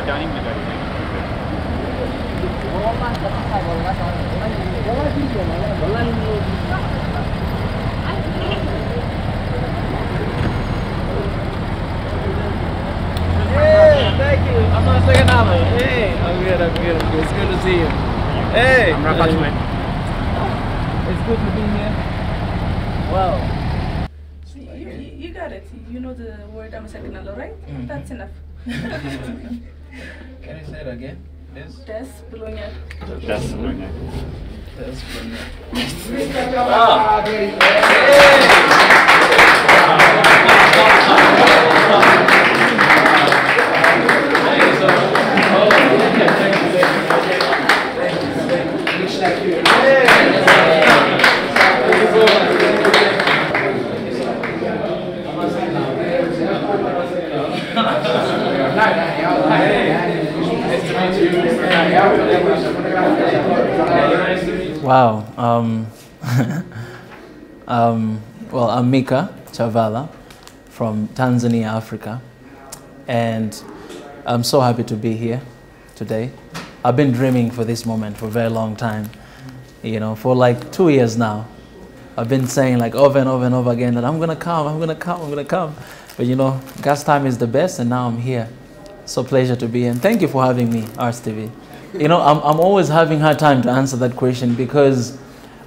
Hey, thank you. I'm not second hour. Hey, I'm good. It's good to see you. Hey. I'm Rafa's man. It's good to be here. Wow. You got it. You know the word amasaganalo, right? That's enough. Can you say it again? Yes. Des Bologna. Des Bologna. Des Bologna. Wow. Well, I'm Mika, Chavala, from Tanzania, Africa, and I'm so happy to be here today. I've been dreaming for this moment for a very long time, you know, for like 2 years now. I've been saying like over and over and over again that I'm gonna come. But you know, God's time is the best, and now I'm here. So pleasure to be here, and thank you for having me, Ars TV. You know, I'm always having a hard time to answer that question because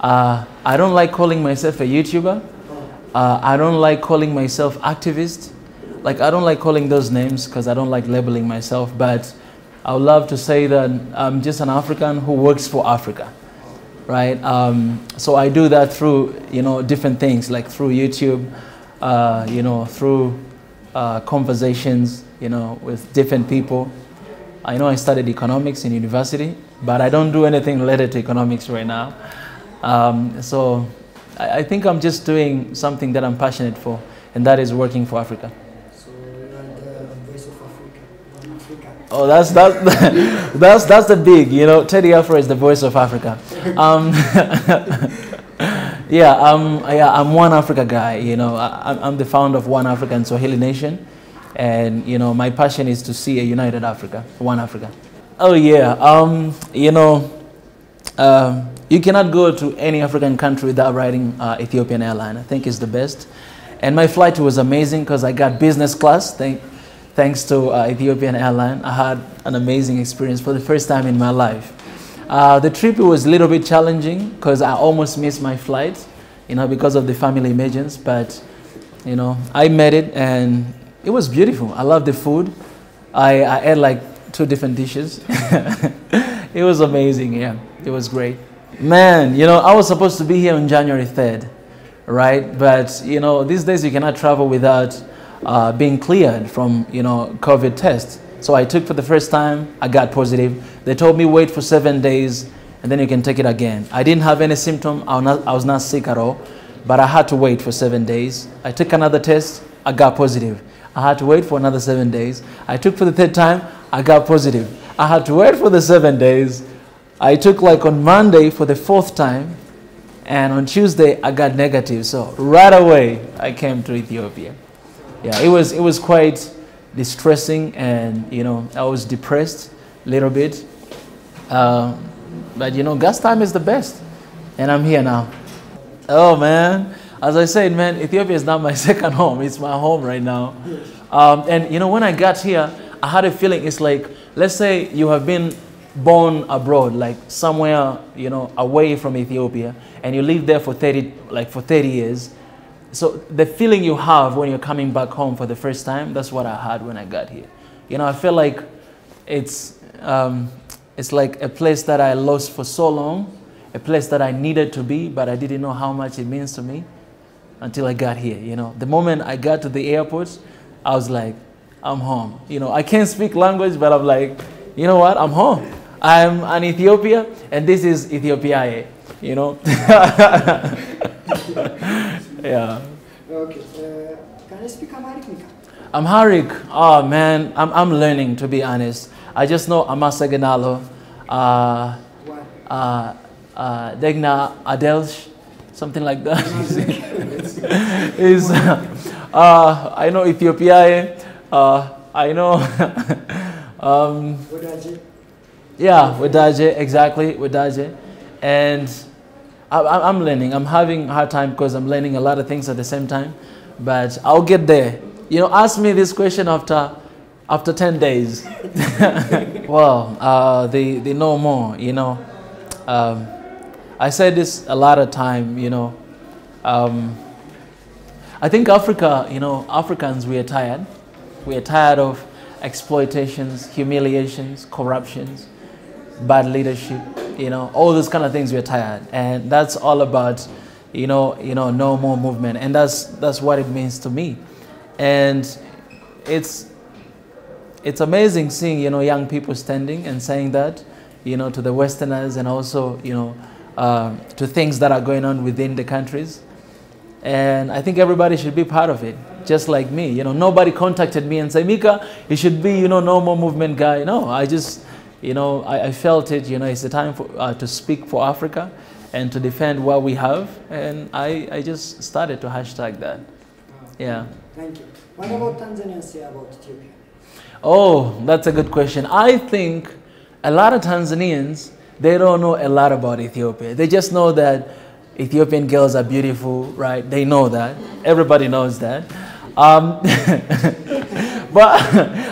I don't like calling myself a YouTuber. I don't like calling myself activist. Like, I don't like calling those names because I don't like labeling myself, but I would love to say that I'm just an African who works for Africa, right? So I do that through, you know, different things, like through YouTube, you know, through conversations, you know, with different people. I know I studied economics in university, but I don't do anything related to economics right now. So I think I'm just doing something that I'm passionate for, and that is working for Africa. So you are the voice of Africa, One Africa. Oh, that's the big, you know, Teddy Afro is the voice of Africa. Yeah, I'm One Africa guy, you know. I'm the founder of One Africa and Swahili Nation. And, you know, my passion is to see a united Africa, one Africa. Oh, yeah. You know, you cannot go to any African country without riding Ethiopian airline. I think it's the best. And my flight was amazing because I got business class. Thanks to Ethiopian airline. I had an amazing experience for the first time in my life. The trip was a little bit challenging because I almost missed my flight, you know, because of the family emergency. But, you know, I made it, and it was beautiful. I love the food. I ate like 2 different dishes. It was amazing, yeah. It was great. Man, you know, I was supposed to be here on January 3rd, right? But, you know, these days you cannot travel without being cleared from, you know, COVID test. So I took for the first time, I got positive. They told me wait for 7 days and then you can take it again. I didn't have any symptom. I was not sick at all, but I had to wait for 7 days. I took another test, I got positive. I had to wait for another 7 days. I took for the 3rd time, I got positive. I had to wait for the 7 days. I took like on Monday for the 4th time, and on Tuesday I got negative. So right away I came to Ethiopia. Yeah, it was quite distressing, and you know, I was depressed a little bit. But you know, God's time is the best, and I'm here now. Oh man. As I said, man, Ethiopia is not my second home. It's my home right now. And, you know, when I got here, I had a feeling it's like, let's say you have been born abroad, like somewhere, you know, away from Ethiopia, and you live there for 30 years. So the feeling you have when you're coming back home for the first time, that's what I had when I got here. You know, I feel like it's like a place that I lost for so long, a place that I needed to be, but I didn't know how much it means to me until I got here. You know, the moment I got to the airport, I was like, I'm home. You know, I can't speak language, but I'm like, you know what, I'm home. I'm an Ethiopia, and this is Ethiopia, you know. Yeah. Okay. Can you speak Amharic, Mika? Amharic, oh man, I'm learning, to be honest. I just know Amasaganalo, Degna Adelsh, something like that. I know Ethiopia, I know Wodaje? Yeah, Wodaje, exactly, Wodaje. And I'm learning. I'm having a hard time because I'm learning a lot of things at the same time. But I'll get there. You know, ask me this question after 10 days. Well, they know more, you know. I said this a lot of time, you know. I think Africa, you know, Africans, we are tired. We are tired of exploitations, humiliations, corruptions, bad leadership, you know, all those kind of things. We're tired, and that's all about, you know, no more movement, and that's what it means to me. And it's amazing seeing, you know, young people standing and saying that, you know, to the Westerners, and also, you know, to things that are going on within the countries. And I think everybody should be part of it, just like me. You know, nobody contacted me and said, Mika, you should be, you know, no more movement guy. No, I just, you know, I felt it, you know, it's the time for, to speak for Africa and to defend what we have. And I just started to hashtag that. Yeah. Thank you. What about Tanzanians say about Ethiopia? Oh, that's a good question. I think a lot of Tanzanians, they don't know a lot about Ethiopia. They just know that Ethiopian girls are beautiful, right? They know that. Everybody knows that. But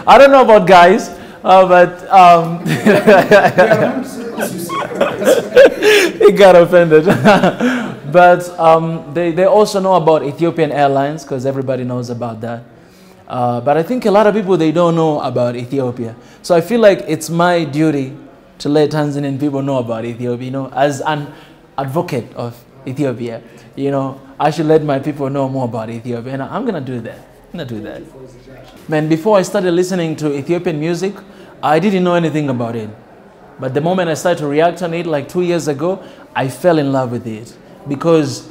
I don't know about guys, he got offended. But they also know about Ethiopian Airlines, because everybody knows about that. But I think a lot of people, they don't know about Ethiopia. So I feel like it's my duty to let Tanzanian people know about Ethiopia, you know, as an advocate of Ethiopia, you know, I should let my people know more about Ethiopia, and I'm gonna do that. I'm gonna do that. Man, before I started listening to Ethiopian music, I didn't know anything about it. But the moment I started to react on it, like 2 years ago, I fell in love with it, because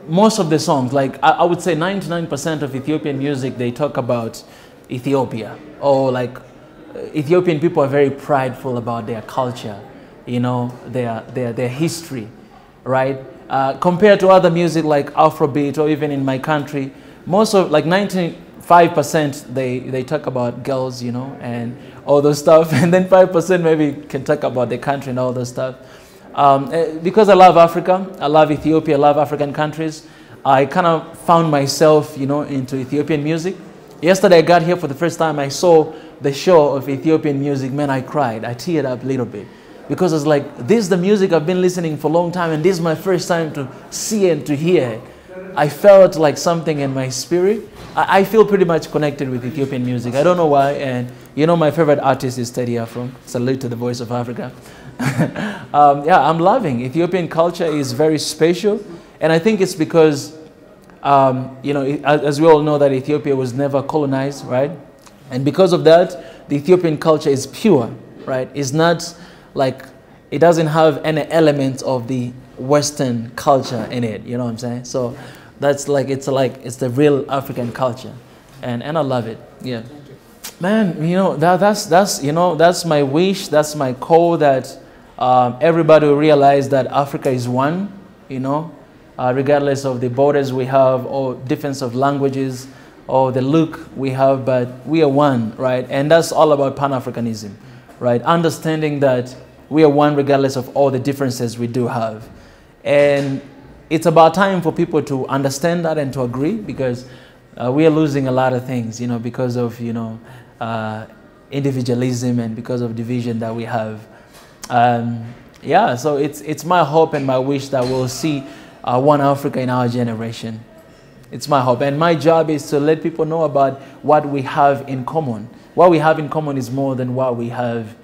most of the songs, like I would say 99% of Ethiopian music, they talk about Ethiopia, or like Ethiopian people are very prideful about their culture, you know, their history, right? Compared to other music like Afrobeat, or even in my country, most of, like 95%, they talk about girls, you know, and all those stuff, and then 5% maybe can talk about the country and all those stuff. Because I love Africa, I love Ethiopia, I love African countries, I kind of found myself, you know, into Ethiopian music. Yesterday I got here for the first time, I saw the show of Ethiopian music, man, I cried, I teared up a little bit. Because it's like, this is the music I've been listening for a long time, and this is my first time to see and to hear. I felt like something in my spirit. I feel pretty much connected with Ethiopian music. I don't know why, and you know my favorite artist is Teddy Afro. Salute to the voice of Africa. Yeah, I'm loving Ethiopian culture. Is very special, and I think it's because, you know, as we all know that Ethiopia was never colonized, right? And because of that, the Ethiopian culture is pure, right? It's not like, it doesn't have any elements of the Western culture in it, you know what I'm saying? So that's like, it's the real African culture, and I love it. Yeah, man, you know, that's you know, that's my wish, that's my call, that everybody will realize that Africa is one, you know, regardless of the borders we have, or difference of languages, or the look we have, but we are one, right? And that's all about Pan-Africanism, right? Understanding that we are one regardless of all the differences we do have. And it's about time for people to understand that and to agree, because we are losing a lot of things, you know, because of, you know, individualism, and because of division that we have. Yeah, so it's my hope and my wish that we'll see one Africa in our generation. It's my hope, and my job is to let people know about what we have in common. What we have in common is more than what we have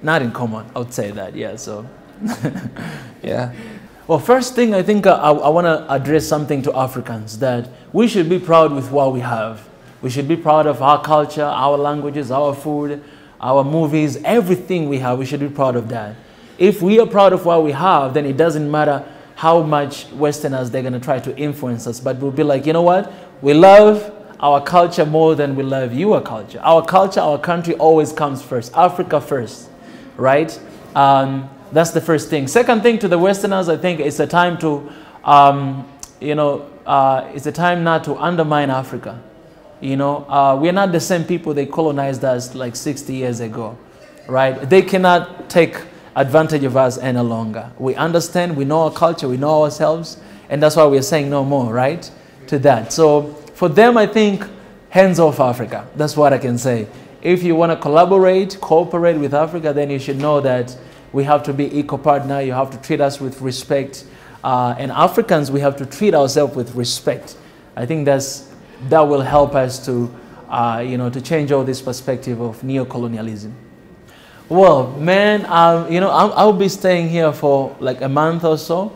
not in common, I would say that, yeah, so, yeah. Well, first thing, I think I want to address something to Africans, that we should be proud with what we have. We should be proud of our culture, our languages, our food, our movies, everything we have, we should be proud of that. If we are proud of what we have, then it doesn't matter how much Westerners they're going to try to influence us, but we'll be like, you know what, we love our culture more than we love your culture. Our culture, our country always comes first, Africa first, right? That's the first thing. Second thing, to the Westerners, I think it's a time to, you know, it's a time not to undermine Africa. You know, we're not the same people they colonized us like 60 years ago, right? They cannot take advantage of us any longer. We understand, we know our culture, we know ourselves, and that's why we're saying no more, right, to that. So for them, I think, hands off Africa. That's what I can say. If you want to collaborate, cooperate with Africa, then you should know that we have to be equal partner. You have to treat us with respect. And Africans, we have to treat ourselves with respect. I think that will help us to, you know, to change all this perspective of neocolonialism. Well, man, you know, I'll be staying here for like a month or so.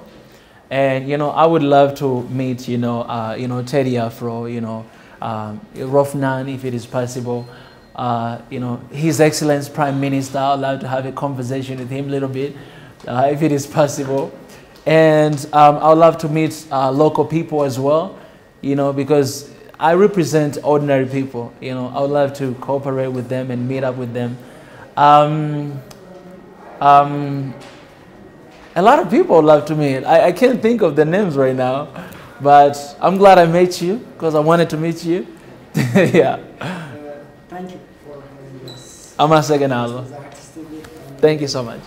And, you know, I would love to meet, you know, Teddy Afro, you know, Rofnan, if it is possible. You know, His Excellency Prime Minister, I'd love to have a conversation with him a little bit, if it is possible. And I'd love to meet local people as well, you know, because I represent ordinary people. You know, I would love to cooperate with them and meet up with them. A lot of people love to meet. I can't think of the names right now, but I'm glad I met you because I wanted to meet you. Yeah. Thank you for having us. I'm a second. Thank you so much.